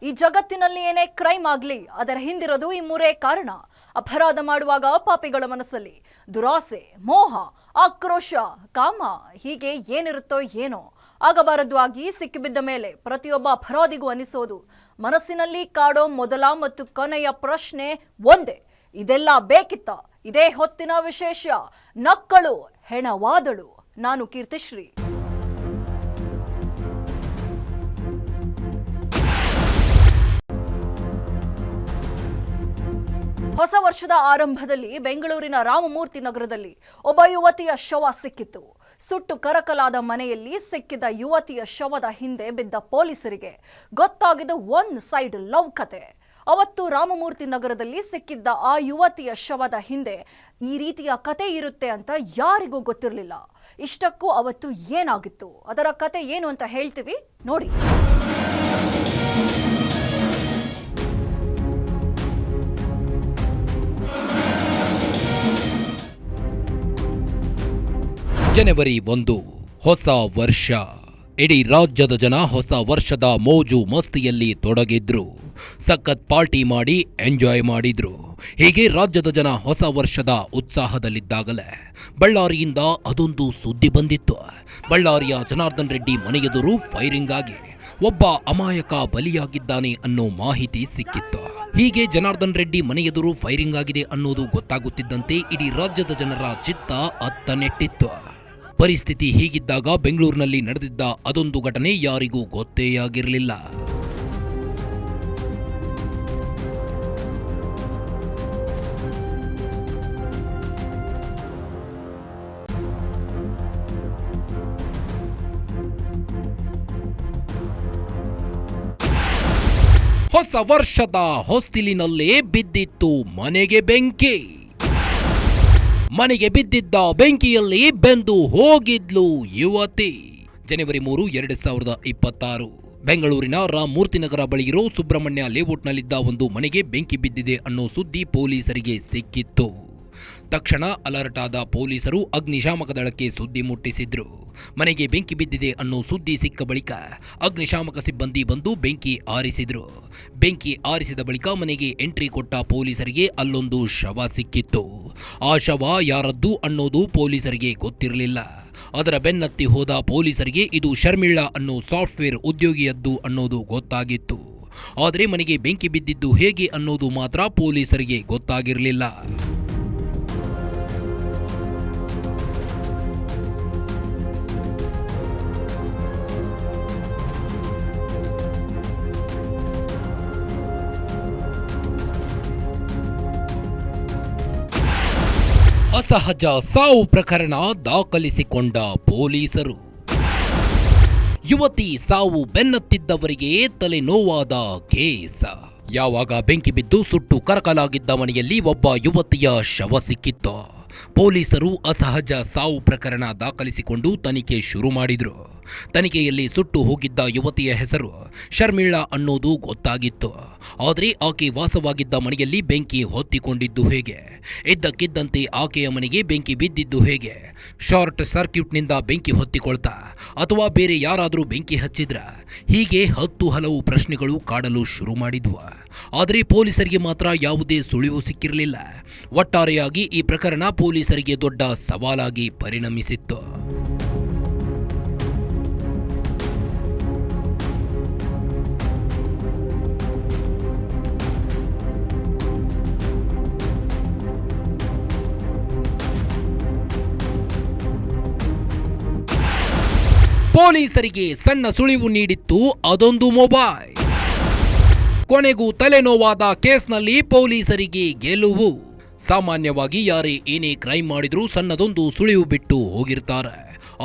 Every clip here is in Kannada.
ಈ ಜಗತ್ತಿನಲ್ಲಿ ಏನೇ ಕ್ರೈಮ್ ಆಗಲಿ ಅದರ ಹಿಂದಿರೋದು ಈ ಮೂರೇ ಕಾರಣ. ಅಪರಾಧ ಮಾಡುವಾಗ ಪಾಪಿಗಳ ಮನಸ್ಸಲ್ಲಿ ದುರಾಸೆ, ಮೋಹ, ಆಕ್ರೋಶ, ಕಾಮ ಹೀಗೆ ಏನಿರುತ್ತೋ ಏನೋ. ಆಗಬಾರದು ಆಗಿ ಸಿಕ್ಕಿಬಿದ್ದ ಮೇಲೆ ಪ್ರತಿಯೊಬ್ಬ ಅಪರಾಧಿಗೂ ಅನಿಸೋದು, ಮನಸ್ಸಿನಲ್ಲಿ ಕಾಡೋ ಮೊದಲ ಮತ್ತು ಕೊನೆಯ ಪ್ರಶ್ನೆ ಒಂದೇ, ಇದೆಲ್ಲ ಬೇಕಿತ್ತ? ಇದೇ ಹೊತ್ತಿನ ವಿಶೇಷ. ನಕ್ಕಳು ಹೆಣವಾದಳು. ನಾನು ಕೀರ್ತಿಶ್ರೀ. ಹೊಸ ವರ್ಷದ ಆರಂಭದಲ್ಲಿ ಬೆಂಗಳೂರಿನ ರಾಮಮೂರ್ತಿ ನಗರದಲ್ಲಿ ಒಬ್ಬ ಯುವತಿಯ ಶವ ಸಿಕ್ಕಿತ್ತು. ಸುಟ್ಟು ಕರಕಲಾದ ಮನೆಯಲ್ಲಿ ಸಿಕ್ಕಿದ ಯುವತಿಯ ಶವದ ಹಿಂದೆ ಬಿದ್ದ ಪೊಲೀಸರಿಗೆ ಗೊತ್ತಾಗಿದ್ದ ಒನ್ ಸೈಡ್ ಲವ್ ಕತೆ. ಅವತ್ತು ರಾಮಮೂರ್ತಿ ನಗರದಲ್ಲಿ ಸಿಕ್ಕಿದ್ದ ಆ ಯುವತಿಯ ಶವದ ಹಿಂದೆ ಈ ರೀತಿಯ ಕತೆ ಇರುತ್ತೆ ಅಂತ ಯಾರಿಗೂ ಗೊತ್ತಿರಲಿಲ್ಲ. ಇಷ್ಟಕ್ಕೂ ಅವತ್ತು ಏನಾಗಿತ್ತು, ಅದರ ಕತೆ ಏನು ಅಂತ ಹೇಳ್ತೀವಿ ನೋಡಿ. ಜನವರಿ 1 ಹೊಸ ವರ್ಷ. ಇಡೀ ರಾಜ್ಯದ ಜನ ಹೊಸ ವರ್ಷದ ಮೋಜು ಮಸ್ತಿಯಲ್ಲಿ ತೊಡಗಿದ್ರು. ಸಖತ್ ಪಾರ್ಟಿ ಮಾಡಿ ಎಂಜಾಯ್ ಮಾಡಿದ್ರು. ಹೀಗೆ ರಾಜ್ಯದ ಜನ ಹೊಸ ವರ್ಷದ ಉತ್ಸಾಹದಲ್ಲಿದ್ದಾಗಲೇ ಬಳ್ಳಾರಿಯಿಂದ ಅದೊಂದು ಸುದ್ದಿ ಬಂದಿತ್ತು. ಬಳ್ಳಾರಿಯ ಜನಾರ್ದನ್ ರೆಡ್ಡಿ ಮನೆಯೆದುರು ಫೈರಿಂಗ್ ಆಗಿ ಒಬ್ಬ ಅಮಾಯಕ ಬಲಿಯಾಗಿದ್ದಾನೆ ಅನ್ನೋ ಮಾಹಿತಿ ಸಿಕ್ಕಿತ್ತು. ಹೀಗೆ ಜನಾರ್ದನ್ ರೆಡ್ಡಿ ಮನೆಯೆದುರು ಫೈರಿಂಗ್ ಆಗಿದೆ ಅನ್ನೋದು ಗೊತ್ತಾಗುತ್ತಿದ್ದಂತೆ ಇಡೀ ರಾಜ್ಯದ ಜನರ ಚಿತ್ತ ಅತ್ತ ನೆಟ್ಟಿತ್ತು. ಪರಿಸ್ಥಿತಿ ಹೀಗಿದ್ದಾಗ ಬೆಂಗಳೂರಿನಲ್ಲಿ ನಡೆದಿದ್ದ ಅದೊಂದು ಘಟನೆ ಯಾರಿಗೂ ಗೊತ್ತೇ ಆಗಿರಲಿಲ್ಲ. ಹೊಸ ವರ್ಷದ ಹೊಸ್ತಿಲಿನಲ್ಲೇ ಬಿದ್ದಿತ್ತು ಮನೆಗೆ ಬೆಂಕಿ. ಮನೆಗೆ ಬಿದ್ದಿದ್ದ ಬೆಂಕಿಯಲ್ಲಿ ಬೆಂದು ಹೋಗಿದ್ಲು ಯುವತಿ. ಜನವರಿ 3, 2026 ಬೆಂಗಳೂರಿನ ರಾಮಮೂರ್ತಿ ನಗರ ಬಳಿ ಇರೋ ಸುಬ್ರಹ್ಮಣ್ಯ ಲೇಔಟ್ನಲ್ಲಿದ್ದ ಒಂದು ಮನೆಗೆ ಬೆಂಕಿ ಬಿದ್ದಿದೆ ಅನ್ನೋ ಸುದ್ದಿ ಪೊಲೀಸರಿಗೆ ಸಿಕ್ಕಿತ್ತು. ತಕ್ಷಣ ಅಲರ್ಟ್ ಆದ ಪೊಲೀಸರು ಅಗ್ನಿಶಾಮಕ ದಳಕ್ಕೆ ಸುದ್ದಿ ಮುಟ್ಟಿಸಿದ್ರು. ಮನೆಗೆ ಬೆಂಕಿ ಬಿದ್ದಿದೆ ಅನ್ನೋ ಸುದ್ದಿ ಸಿಕ್ಕ ಬಳಿಕ ಅಗ್ನಿಶಾಮಕ ಸಿಬ್ಬಂದಿ ಬಂದು ಬೆಂಕಿ ಆರಿಸಿದ್ರು. ಬೆಂಕಿ ಆರಿಸಿದ ಬಳಿಕ ಮನೆಗೆ ಎಂಟ್ರಿ ಕೊಟ್ಟ ಪೊಲೀಸರಿಗೆ ಅಲ್ಲೊಂದು ಶವ ಸಿಕ್ಕಿತ್ತು. ಆ ಶವ ಯಾರದ್ದು ಅನ್ನೋದು ಪೊಲೀಸರಿಗೆ ಗೊತ್ತಿರಲಿಲ್ಲ. ಅದರ ಬೆನ್ನತ್ತಿ ಹೋದ ಪೊಲೀಸರಿಗೆ ಇದು ಶರ್ಮಿಳಾ ಅನ್ನೋ ಸಾಫ್ಟ್ವೇರ್ ಉದ್ಯೋಗಿಯದ್ದು ಅನ್ನೋದು ಗೊತ್ತಾಗಿತ್ತು. ಆದರೆ ಮನೆಗೆ ಬೆಂಕಿ ಬಿದ್ದಿದ್ದು ಹೇಗೆ ಅನ್ನೋದು ಮಾತ್ರ ಪೊಲೀಸರಿಗೆ ಗೊತ್ತಾಗಿರಲಿಲ್ಲ. ಅಸಹಜ ಸಾವು ಪ್ರಕರಣ ದಾಖಲಿಸಿಕೊಂಡ ಪೊಲೀಸರು. ಯುವತಿ ಸಾವು ಬೆನ್ನತ್ತಿದ್ದವರಿಗೆ ತಲೆನೋವಾದ ಕೇಸ್. ಯಾವಾಗ ಬೆಂಕಿ ಬಿದ್ದು ಸುಟ್ಟು ಕರಕಲಾಗಿದ್ದ ಮನೆಯಲ್ಲಿ ಒಬ್ಬ ಯುವತಿಯ ಶವ ಸಿಕ್ಕಿತ್ತು. ಪೊಲೀಸರು ಅಸಹಜ ಸಾವು ಪ್ರಕರಣ ದಾಖಲಿಸಿಕೊಂಡು ತನಿಖೆ ಶುರು ಮಾಡಿದ್ರು. ತನಿಖೆಯಲ್ಲಿ ಸುಟ್ಟು ಹೋಗಿದ್ದ ಯುವತಿಯ ಹೆಸರು ಶರ್ಮಿಳಾ ಅನ್ನೋದು ಗೊತ್ತಾಗಿತ್ತು. ಆದರೆ ಆಕೆ ವಾಸವಾಗಿದ್ದ ಮನೆಯಲ್ಲಿ ಬೆಂಕಿ ಹೊತ್ತಿಕೊಂಡಿದ್ದು ಹೇಗೆ? ಇದ್ದಕ್ಕಿದ್ದಂತೆ ಆಕೆಯ ಮನೆಗೆ ಬೆಂಕಿ ಬಿದ್ದಿದ್ದು ಹೇಗೆ? ಶಾರ್ಟ್ ಸರ್ಕ್ಯೂಟ್ನಿಂದ ಬೆಂಕಿ ಹೊತ್ತಿಕೊಳ್ತಾ ಅಥವಾ ಬೇರೆ ಯಾರಾದರೂ ಬೆಂಕಿ ಹಚ್ಚಿದ್ರ? ಹೀಗೆ ಹಲವು ಪ್ರಶ್ನೆಗಳು ಕಾಡಲು ಶುರು ಮಾಡಿದ್ವು. ಆದರೆ ಪೊಲೀಸರಿಗೆ ಮಾತ್ರ ಯಾವುದೇ ಸುಳಿವು ಸಿಕ್ಕಿರಲಿಲ್ಲ. ಒಟ್ಟಾರೆಯಾಗಿ ಈ ಪ್ರಕರಣ ಪೊಲೀಸರಿಗೆ ದೊಡ್ಡ ಸವಾಲಾಗಿ ಪರಿಣಮಿಸಿತ್ತು. ಪೊಲೀಸರಿಗೆ ಸಣ್ಣ ಸುಳಿವು ನೀಡಿತ್ತು ಅದೊಂದು ಮೊಬೈಲ್. ಕೊನೆಗೂ ತಲೆನೋವಾದ ಕೇಸ್ನಲ್ಲಿ ಪೊಲೀಸರಿಗೆ ಗೆಲುವು. ಸಾಮಾನ್ಯವಾಗಿ ಯಾರೇ ಏನೇ ಕ್ರೈಮ್ ಮಾಡಿದ್ರೂ ಸಣ್ಣದೊಂದು ಸುಳಿವು ಬಿಟ್ಟು ಹೋಗಿರ್ತಾರೆ.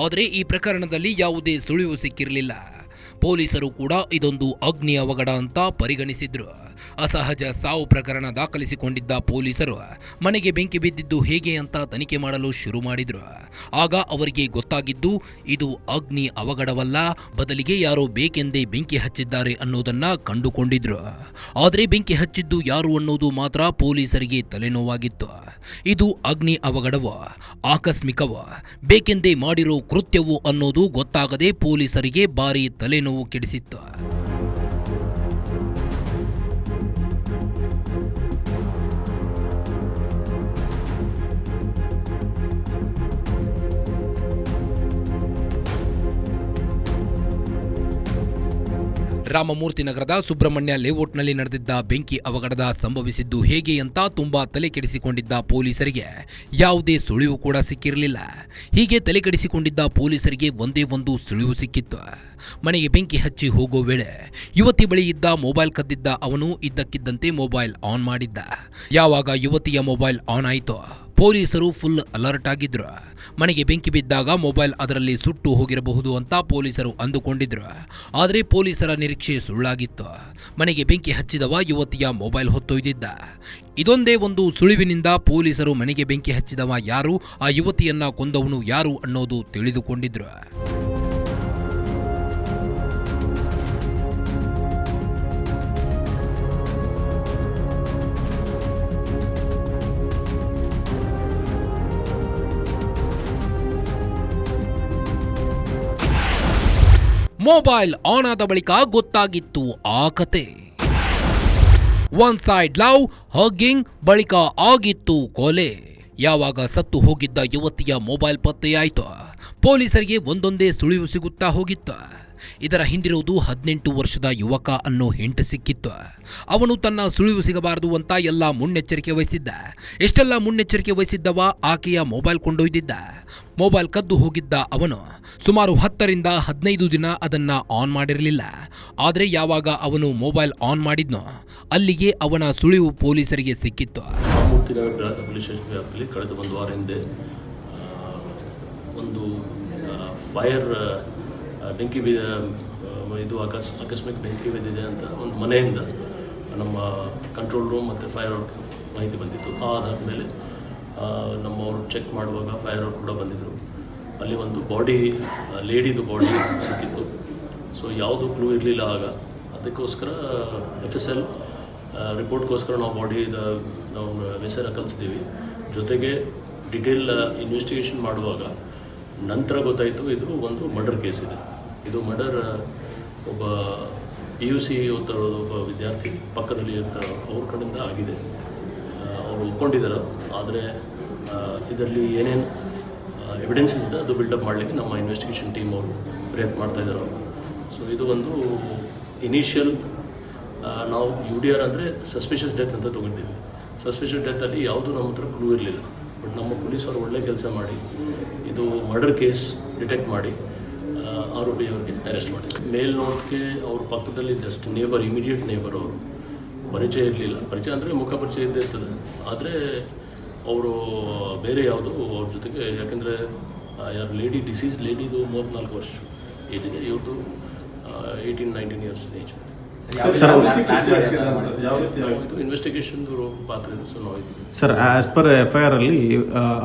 ಆದರೆ ಈ ಪ್ರಕರಣದಲ್ಲಿ ಯಾವುದೇ ಸುಳಿವು ಸಿಕ್ಕಿರಲಿಲ್ಲ. ಪೊಲೀಸರು ಕೂಡ ಇದೊಂದು ಅಗ್ನಿ ಅವಘಡ ಅಂತ ಪರಿಗಣಿಸಿದ್ರು. ಅಸಹಜ ಸಾವು ಪ್ರಕರಣ ದಾಖಲಿಸಿಕೊಂಡಿದ್ದ ಪೊಲೀಸರು ಮನೆಗೆ ಬೆಂಕಿ ಬಿದ್ದಿದ್ದು ಹೇಗೆ ಅಂತ ತನಿಖೆ ಮಾಡಲು ಶುರು ಮಾಡಿದ್ರು. ಆಗ ಅವರಿಗೆ ಗೊತ್ತಾಗಿದ್ದು ಇದು ಅಗ್ನಿ ಅವಘಡವಲ್ಲ, ಬದಲಿಗೆ ಯಾರೋ ಬೇಕೆಂದೇ ಬೆಂಕಿ ಹಚ್ಚಿದ್ದಾರೆ ಅನ್ನೋದನ್ನ ಕಂಡುಕೊಂಡಿದ್ರು. ಆದರೆ ಬೆಂಕಿ ಹಚ್ಚಿದ್ದು ಯಾರು ಅನ್ನೋದು ಮಾತ್ರ ಪೊಲೀಸರಿಗೆ ತಲೆನೋವಾಗಿತ್ತು. ಇದು ಅಗ್ನಿ ಅವಘಡವೋ, ಆಕಸ್ಮಿಕವೋ, ಬೇಕೆಂದೇ ಮಾಡಿರೋ ಕೃತ್ಯವೋ ಅನ್ನೋದು ಗೊತ್ತಾಗದೆ ಪೊಲೀಸರಿಗೆ ಭಾರಿ ತಲೆನೋವು ಕೆಡಿಸಿತ್ತು. ರಾಮಮೂರ್ತಿ ನಗರದ ಸುಬ್ರಹ್ಮಣ್ಯ ಲೇಔಟ್ನಲ್ಲಿ ನಡೆದಿದ್ದ ಬೆಂಕಿ ಅವಘಡದ ಸಂಭವಿಸಿದ್ದು ಹೇಗೆ ಅಂತ ತುಂಬಾ ತಲೆ ಕೆಡಿಸಿಕೊಂಡಿದ್ದ ಪೊಲೀಸರಿಗೆ ಯಾವುದೇ ಸುಳಿವು ಕೂಡ ಸಿಕ್ಕಿರಲಿಲ್ಲ. ಹೀಗೆ ತಲೆ ಕೆಡಿಸಿಕೊಂಡಿದ್ದ ಪೊಲೀಸರಿಗೆ ಒಂದೇ ಒಂದು ಸುಳಿವು ಸಿಕ್ಕಿತ್ತು. ಮನೆಗೆ ಬೆಂಕಿ ಹಚ್ಚಿ ಹೋಗೋ ವೇಳೆ ಯುವತಿ ಬಳಿ ಇದ್ದ ಮೊಬೈಲ್ ಕದ್ದಿದ್ದ ಅವನು ಇದ್ದಕ್ಕಿದ್ದಂತೆ ಮೊಬೈಲ್ ಆನ್ ಮಾಡಿದ್ದ. ಯಾವಾಗ ಯುವತಿಯ ಮೊಬೈಲ್ ಆನ್ ಆಯಿತೋ ಪೊಲೀಸರು ಫುಲ್ ಅಲರ್ಟ್ ಆಗಿದ್ರು. ಮನೆಗೆ ಬೆಂಕಿ ಬಿದ್ದಾಗ ಮೊಬೈಲ್ ಅದರಲ್ಲಿ ಸುಟ್ಟು ಹೋಗಿರಬಹುದು ಅಂತ ಪೊಲೀಸರು ಅಂದುಕೊಂಡಿದ್ರು. ಆದರೆ ಪೊಲೀಸರ ನಿರೀಕ್ಷೆ ಸುಳ್ಳಾಗಿತ್ತು. ಮನೆಗೆ ಬೆಂಕಿ ಹಚ್ಚಿದವ ಯುವತಿಯ ಮೊಬೈಲ್ ಹೊತ್ತೊಯ್ದಿದ್ದ. ಇದೊಂದೇ ಒಂದು ಸುಳಿವಿನಿಂದ ಪೊಲೀಸರು ಮನೆಗೆ ಬೆಂಕಿ ಹಚ್ಚಿದವ ಯಾರು, ಆ ಯುವತಿಯನ್ನ ಕೊಂದವನು ಯಾರು ಅನ್ನೋದು ತಿಳಿದುಕೊಂಡಿದ್ರು. ಮೊಬೈಲ್ ಆನ್ ಆದ ಬಳಿಕ ಗೊತ್ತಾಗಿತ್ತು ಆ ಕತೆ. ಒನ್ ಸೈಡ್ ಲವ್, ಹಗ್ಗಿಂಗ್, ಬಳಿಕ ಆಗಿತ್ತು ಕೊಲೆ. ಯಾವಾಗ ಸತ್ತು ಹೋಗಿದ್ದ ಯುವತಿಯ ಮೊಬೈಲ್ ಪತ್ತೆಯಾಯಿತು ಪೊಲೀಸರಿಗೆ ಒಂದೊಂದೇ ಸುಳಿವು ಸಿಗುತ್ತಾ ಹೋಗಿತ್ತು. ಇದರ ಹಿಂದಿರುವುದು 18 ವರ್ಷದ ಯುವಕ ಅನ್ನೋ ಹಿಂಟ್ ಸಿಕ್ಕಿತ್ತು. ಅವನು ತನ್ನ ಸುಳಿವು ಸಿಗಬಾರದು ಅಂತ ಎಲ್ಲ ಮುನ್ನೆಚ್ಚರಿಕೆ ವಹಿಸಿದ್ದ. ಎಷ್ಟೆಲ್ಲ ಮುನ್ನೆಚ್ಚರಿಕೆ ವಹಿಸಿದ್ದವ, ಆಕೆಯ ಮೊಬೈಲ್ ಕೊಂಡೊಯ್ದಿದ್ದ. ಮೊಬೈಲ್ ಕದ್ದು ಹೋಗಿದ್ದ ಅವನು ಸುಮಾರು 10 ರಿಂದ 15 ದಿನ ಅದನ್ನ ಆನ್ ಮಾಡಿರಲಿಲ್ಲ. ಆದರೆ ಯಾವಾಗ ಅವನು ಮೊಬೈಲ್ ಆನ್ ಮಾಡಿದ್ನೋ ಅಲ್ಲಿಗೆ ಅವನ ಸುಳಿವು ಪೊಲೀಸರಿಗೆ ಸಿಕ್ಕಿತ್ತು. ರಾಮಮೂರ್ತಿ ನಗರ ಪೊಲೀಸ್ ಸ್ಟೇಷನ್ ವ್ಯಾಪ್ತಿಯಲ್ಲಿ ಕಳೆದ ಒಂದು ವಾರ ಹಿಂದೆ ಒಂದು ಫೈರ್ ಬೆಂಕಿ ಇದು ಆಕಸ್ಮಿಕ ಬೆಂಕಿ ಬಿದ್ದಿದೆ ಅಂತ ಒಂದು ಮನೆಯಿಂದ ನಮ್ಮ ಕಂಟ್ರೋಲ್ ರೂಮ್ ಮತ್ತು ಫೈರ್ ಔಟ್ ಮಾಹಿತಿ ಬಂದಿತ್ತು. ಅದಾದ ಮೇಲೆ ನಮ್ಮವರು ಚೆಕ್ ಮಾಡುವಾಗ ಫೈರ್ ಔಟ್ ಕೂಡ ಬಂದಿದ್ದರು. ಅಲ್ಲಿ ಒಂದು ಬಾಡಿ, ಲೇಡಿದು ಬಾಡಿ ಸಿಕ್ಕಿತ್ತು. ಸೊ ಯಾವುದು ಕ್ಲೂ ಇರಲಿಲ್ಲ ಆಗ. ಅದಕ್ಕೋಸ್ಕರ FSL ರಿಪೋರ್ಟ್ಗೋಸ್ಕರ ನಾವು ನಾವು ಹೆಸರು ಕಲಿಸ್ತೀವಿ. ಜೊತೆಗೆ ಡಿಟೇಲ್ ಇನ್ವೆಸ್ಟಿಗೇಷನ್ ಮಾಡುವಾಗ ನಂತರ ಗೊತ್ತಾಯಿತು ಇದು ಒಂದು ಮರ್ಡರ್ ಕೇಸ್ ಇದೆ. ಇದು ಮರ್ಡರ್ ಒಬ್ಬ PUC ಓದ್ತಿರೋದು ಒಬ್ಬ ವಿದ್ಯಾರ್ಥಿ ಪಕ್ಕದಲ್ಲಿ ಇರ್ತಾರೆ, ಅವ್ರ ಕಡೆಯಿಂದ ಆಗಿದೆ. ಅವರು ಒಪ್ಕೊಂಡಿದ್ದಾರೆ. ಆದರೆ ಇದರಲ್ಲಿ ಏನೇನು ಎವಿಡೆನ್ಸಸ್ ಇದೆ ಅದು ಬಿಲ್ಡಪ್ ಮಾಡಲಿಕ್ಕೆ ನಮ್ಮ ಇನ್ವೆಸ್ಟಿಗೇಷನ್ ಟೀಮ್ ಅವರು ಪ್ರಯತ್ನ ಮಾಡ್ತಾಯಿದ್ದಾರೆ. ಸೊ ಇದು ಒಂದು ಇನಿಷಿಯಲ್ ನಾವು UDR ಅಂದರೆ ಸಸ್ಪಿಷಿಯಸ್ ಡೆತ್ ಅಂತ ತೊಗೊಂಡಿದ್ದೀವಿ. ಸಸ್ಪಿಷಿಯಸ್ ಡೆತ್ತಲ್ಲಿ ಯಾವುದೂ ನಮ್ಮ ಹತ್ರ ಕ್ಲೂ ಇರಲಿಲ್ಲ. ಬಟ್ ನಮ್ಮ ಪೊಲೀಸರು ಒಳ್ಳೆ ಕೆಲಸ ಮಾಡಿ ಇದು ಮರ್ಡರ್ ಕೇಸ್ ಡಿಟೆಕ್ಟ್ ಮಾಡಿ ಆರೋಪಿ ಅವ್ರಿಗೆ ಅರೆಸ್ಟ್ ಮಾಡಿದ್ರು. ಮೇಲ್ ನೋಟ್ಗೆ ಅವ್ರ ಪಕ್ಕದಲ್ಲಿ ಜಸ್ಟ್ ನೇಬರ್, ಇಮಿಡಿಯೇಟ್ ನೇಬರ್, ಅವರು ಪರಿಚಯ ಇರಲಿಲ್ಲ. ಪರಿಚಯ ಅಂದರೆ ಮುಖ ಪರಿಚಯ ಇದ್ದೇ ಇರ್ತದೆ. ಆದರೆ ಅವರು ಬೇರೆ ಯಾವುದು ಅವ್ರ ಜೊತೆಗೆ, ಯಾಕೆಂದರೆ ಯಾರು ಡಿಸೀಸ್ ಲೇಡಿದು 34 ವರ್ಷ ಏಜಿದೆ, ಇವ್ರದ್ದು 18-19 ಇಯರ್ಸ್ ಏಜ್. ಇದು ಇನ್ವೆಸ್ಟಿಗೇಷನ್ ಪಾತ್ರ ಇದೆ. ಸೊ ನಾವು ಸರ್, ಆಸ್ ಪರ್ FIR ಅಲ್ಲಿ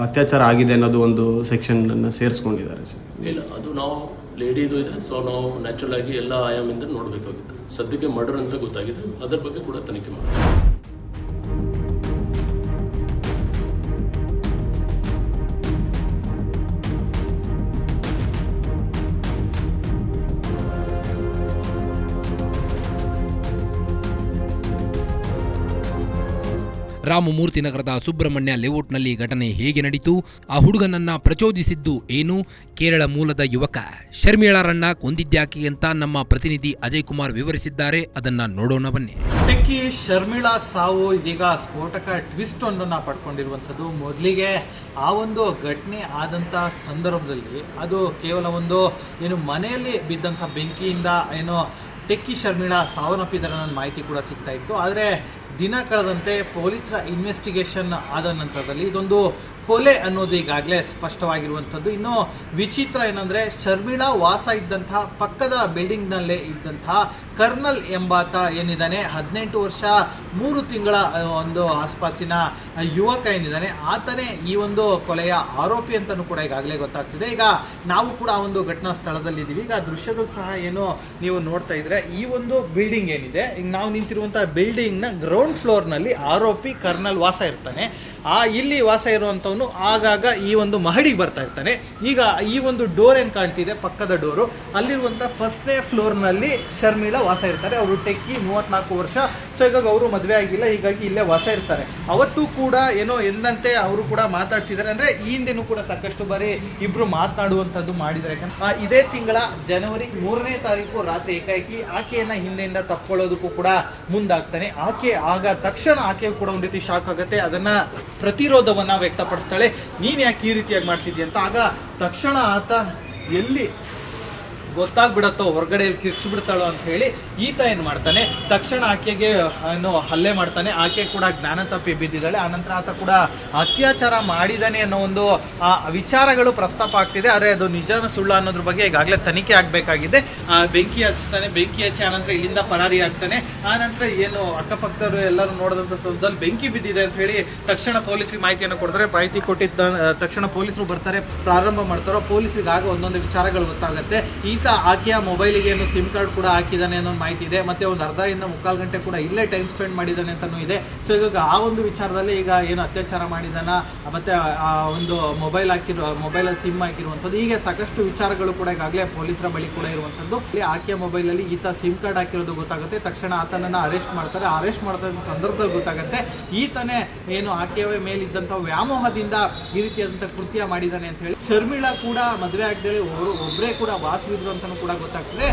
ಅತ್ಯಾಚಾರ ಆಗಿದೆ ಅನ್ನೋದು ಒಂದು ಸೆಕ್ಷನ್ ಅನ್ನು ಸೇರಿಸ್ಕೊಂಡಿದ್ದಾರೆ ಸರ್. ಇಲ್ಲ, ಅದು ನಾವು ಲೇಡಿದು ಇದೆ. ಸೊ ನಾವು ನ್ಯಾಚುರಲ್ ಆಗಿ ಎಲ್ಲ ಆಯಾಮದಿಂದ ನೋಡಬೇಕಾಗುತ್ತೆ. ಸದ್ಯಕ್ಕೆ ಮರ್ಡರ್ ಅಂತ ಗೊತ್ತಾಗಿದೆ, ಅದರ ಬಗ್ಗೆ ಕೂಡ ತನಿಖೆ ಮಾಡಿ. ರಾಮಮೂರ್ತಿ ನಗರದ ಸುಬ್ರಹ್ಮಣ್ಯ ಲೇಔಟ್ನಲ್ಲಿ ಘಟನೆ ಹೇಗೆ ನಡೀತು, ಆ ಹುಡುಗನನ್ನ ಪ್ರಚೋದಿಸಿದ್ದು ಏನು, ಕೇರಳ ಮೂಲದ ಯುವಕ ಶರ್ಮಿಳಾರನ್ನ ಕೊಂದಿದ್ಯಾಕೆ ಅಂತ ನಮ್ಮ ಪ್ರತಿನಿಧಿ ಅಜಯ್ ಕುಮಾರ್ ವಿವರಿಸಿದ್ದಾರೆ. ಅದನ್ನ ನೋಡೋಣ ಬನ್ನಿ. ಟೆಕ್ಕಿ ಶರ್ಮಿಳಾ ಸಾವು ಇದೀಗ ಸ್ಫೋಟಕ ಟ್ವಿಸ್ಟ್ ಒಂದನ್ನು ಪಡ್ಕೊಂಡಿರುವಂಥದ್ದು. ಮೊದಲಿಗೆ ಆ ಒಂದು ಘಟನೆ ಆದಂಥ ಸಂದರ್ಭದಲ್ಲಿ ಅದು ಕೇವಲ ಒಂದು ಮನೆಯಲ್ಲಿ ಬಿದ್ದಂಥ ಬೆಂಕಿಯಿಂದ ಟೆಕ್ಕಿ ಶರ್ಮಿಳಾ ಸಾವನ್ನಪ್ಪಿದ್ದಾರೆ ಅನ್ನೋ ಮಾಹಿತಿ ಕೂಡ ಸಿಗ್ತಾ ಇತ್ತು. ಆದರೆ ದಿನ ಕಳೆದಂತೆ ಪೊಲೀಸರ ಇನ್ವೆಸ್ಟಿಗೇಷನ್ ಆದ ನಂತರದಲ್ಲಿ ಇದೊಂದು ಕೊಲೆ ಅನ್ನೋದು ಈಗಾಗಲೇ ಸ್ಪಷ್ಟವಾಗಿರುವಂಥದ್ದು. ಇನ್ನು ವಿಚಿತ್ರ ಏನಂದರೆ, ಶರ್ಮಿಳಾ ವಾಸ ಇದ್ದಂತಹ ಪಕ್ಕದ ಬಿಲ್ಡಿಂಗ್ನಲ್ಲೇ ಇದ್ದಂತಹ ಕರ್ನಲ್ ಎಂಬಾತ ಏನಿದ್ದಾನೆ, 18 ವರ್ಷ 3 ತಿಂಗಳ ಒಂದು ಆಸ್ಪಾಸಿನ ಯುವಕ ಏನಿದ್ದಾನೆ, ಆತನೇ ಈ ಒಂದು ಕೊಲೆಯ ಆರೋಪಿ ಅಂತಲೂ ಕೂಡ ಈಗಾಗಲೇ ಗೊತ್ತಾಗ್ತಿದೆ. ಈಗ ನಾವು ಕೂಡ ಆ ಒಂದು ಘಟನಾ ಸ್ಥಳದಲ್ಲಿದ್ದೀವಿ. ಈಗ ದೃಶ್ಯಗಳು ಸಹ ನೀವು ನೋಡ್ತಾ ಇದ್ರೆ, ಈ ಒಂದು ಬಿಲ್ಡಿಂಗ್ ಏನಿದೆ, ಈಗ ನಾವು ನಿಂತಿರುವಂತಹ ಬಿಲ್ಡಿಂಗ್ನ ಗ್ರೌಂಡ್ ಗ್ರೌಂಡ್ ಫ್ಲೋರ್ನಲ್ಲಿ ಆರೋಪಿ ಕರ್ನಲ್ ವಾಸ ಇರ್ತಾನೆ. ಇಲ್ಲಿ ವಾಸ ಇರುವಂಥವನು ಆಗಾಗ ಈ ಒಂದು ಮಹಡಿಗೆ ಬರ್ತಾ ಇರ್ತಾನೆ. ಈಗ ಈ ಒಂದು ಡೋರ್ ಏನು ಕಾಣ್ತಿದೆ, ಪಕ್ಕದ ಡೋರು, ಅಲ್ಲಿರುವಂಥ ಫಸ್ಟ್ನೇ ಫ್ಲೋರ್ನಲ್ಲಿ ಶರ್ಮಿಳಾ ವಾಸ ಇರ್ತಾರೆ. ಅವರು ಟೆಕ್ಕಿ, 34 ವರ್ಷ. ಸೊ ಹೀಗಾಗಿ ಅವರು ಮದುವೆ ಆಗಿಲ್ಲ, ಹೀಗಾಗಿ ಇಲ್ಲೇ ವಾಸ ಇರ್ತಾರೆ. ಅವತ್ತು ಕೂಡ ಏನೋ ಎಂದಂತೆ ಅವರು ಕೂಡ ಮಾತಾಡ್ಸಿದ್ದಾರೆ. ಅಂದರೆ ಈ ಹಿಂದೆನೂ ಕೂಡ ಸಾಕಷ್ಟು ಬಾರಿ ಇಬ್ಬರು ಮಾತನಾಡುವಂಥದ್ದು ಮಾಡಿದ್ದಾರೆ. ಯಾಕಂದ್ರೆ ಇದೇ ತಿಂಗಳ ಜನವರಿ 3ನೇ ತಾರೀಕು ರಾತ್ರಿ ಏಕಾಏಕಿ ಆಕೆಯನ್ನ ಹಿಂದೆಯಿಂದ ತಪ್ಕೊಳ್ಳೋದಕ್ಕೂ ಕೂಡ ಮುಂದಾಗ್ತಾನೆ. ಆಗ ತಕ್ಷಣ ಆಕೆ ಕೂಡ ಒಂದು ರೀತಿ ಶಾಕ್ ಆಗುತ್ತೆ. ಅದನ್ನ ಪ್ರತಿರೋಧವನ್ನ ವ್ಯಕ್ತಪಡಿಸ್ತಾಳೆ. ನೀನ್ ಯಾಕೆ ಈ ರೀತಿಯಾಗಿ ಮಾಡ್ತಿದ್ಯ ಅಂತ. ಆಗ ತಕ್ಷಣ ಆತ ಎಲ್ಲಿ ಗೊತ್ತಾಗ್ಬಿಡತ್ತೋ, ಹೊರಗಡೆ ಕಿರ್ಚ್ಬಿಡ್ತಾಳೋ ಅಂತ ಹೇಳಿ ಈತ ಏನ್ ಮಾಡ್ತಾನೆ, ತಕ್ಷಣ ಆಕೆಗೆ ಹಲ್ಲೆ ಮಾಡ್ತಾನೆ. ಆಕೆ ಕೂಡ ಜ್ಞಾನ ತಪ್ಪಿ ಬಿದ್ದಿದ್ದಾಳೆ. ಆನಂತರ ಆತ ಕೂಡ ಅತ್ಯಾಚಾರ ಮಾಡಿದಾನೆ ಅನ್ನೋ ಒಂದು ವಿಚಾರಗಳು ಪ್ರಸ್ತಾಪ ಆಗ್ತಿದೆ. ಆದರೆ ಅದು ನಿಜನ ಸುಳ್ಳು ಅನ್ನೋದ್ರ ಬಗ್ಗೆ ಈಗಾಗಲೇ ತನಿಖೆ ಆಗ್ಬೇಕಾಗಿದೆ. ಬೆಂಕಿ ಹಚ್ತಾನೆ. ಬೆಂಕಿ ಹಚ್ಚಿ ಆನಂತರ ಇಲ್ಲಿಂದ ಪರಾರಿ ಆಗ್ತಾನೆ. ಆನಂತರ ಏನು ಅಕ್ಕಪಕ್ಕದವರು ಎಲ್ಲರೂ ನೋಡಿದಂತ ಸಂದರ್ಭದಲ್ಲಿ ಬೆಂಕಿ ಬಿದ್ದಿದೆ ಅಂತ ಹೇಳಿ ತಕ್ಷಣ ಪೊಲೀಸರಿಗೆ ಮಾಹಿತಿಯನ್ನು ಕೊಡ್ತಾರೆ. ಮಾಹಿತಿ ಕೊಟ್ಟಿದ್ದ ತಕ್ಷಣ ಪೊಲೀಸರು ಬರ್ತಾರೆ, ಪ್ರಾರಂಭ ಮಾಡ್ತಾರೋ. ಪೊಲೀಸರಿಗೆ ಆಗ ಒಂದೊಂದು ವಿಚಾರಗಳು ಗೊತ್ತಾಗುತ್ತೆ. ಈತ ಆಕೆಯ ಮೊಬೈಲಿಗೆ ಏನು ಸಿಮ್ ಕಾರ್ಡ್ ಕೂಡ ಹಾಕಿದ್ದಾನೆ ಅನ್ನೋ ಮಾಹಿತಿ ಇದೆ. ಮತ್ತೆ ಒಂದು ಅರ್ಧದಿಂದ 3/4 ಗಂಟೆ ಕೂಡ ಇಲ್ಲೇ ಟೈಮ್ ಸ್ಪೆಂಡ್ ಮಾಡಿದ್ದಾನೆ ಅಂತಾನೂ ಇದೆ. ಸೊ ಈಗ ಆ ಒಂದು ವಿಚಾರದಲ್ಲಿ ಈಗ ಏನು ಅತ್ಯಾಚಾರ ಮಾಡಿದಾನ, ಮತ್ತೆ ಆ ಒಂದು ಮೊಬೈಲಲ್ಲಿ ಸಿಮ್ ಹಾಕಿರುವಂಥದ್ದು, ಹೀಗೆ ಸಾಕಷ್ಟು ವಿಚಾರಗಳು ಕೂಡ ಈಗಾಗಲೇ ಪೊಲೀಸರ ಬಳಿ ಕೂಡ ಇರುವಂಥದ್ದು. ಆಕೆಯ ಮೊಬೈಲಲ್ಲಿ ಈತ ಸಿಮ್ ಕಾರ್ಡ್ ಹಾಕಿರೋದು ಗೊತ್ತಾಗುತ್ತೆ. ತಕ್ಷಣ ಆತನನ್ನ ಅರೆಸ್ಟ್ ಮಾಡ್ತಾರೆ. ಅರೆಸ್ಟ್ ಮಾಡಿದ ಸಂದರ್ಭದಲ್ಲಿ ಗೊತ್ತಾಗುತ್ತೆ ಈತನೇ ಏನು ಆಕೆಯ ಮೇಲಿದ್ದಂಥ ವ್ಯಾಮೋಹದಿಂದ ಈ ರೀತಿಯಾದಂಥ ಕೃತ್ಯ ಮಾಡಿದ್ದಾನೆ ಅಂತ ಹೇಳಿ. ಶರ್ಮಿಳಾ ಕೂಡ ಮದುವೆ ಆಗದೆ ಒಬ್ಬರೇ ಕೂಡ ವಾಸವಿದ್ರು ಅಂತಾನೂ ಕೂಡ ಗೊತ್ತಾಗ್ತದೆ.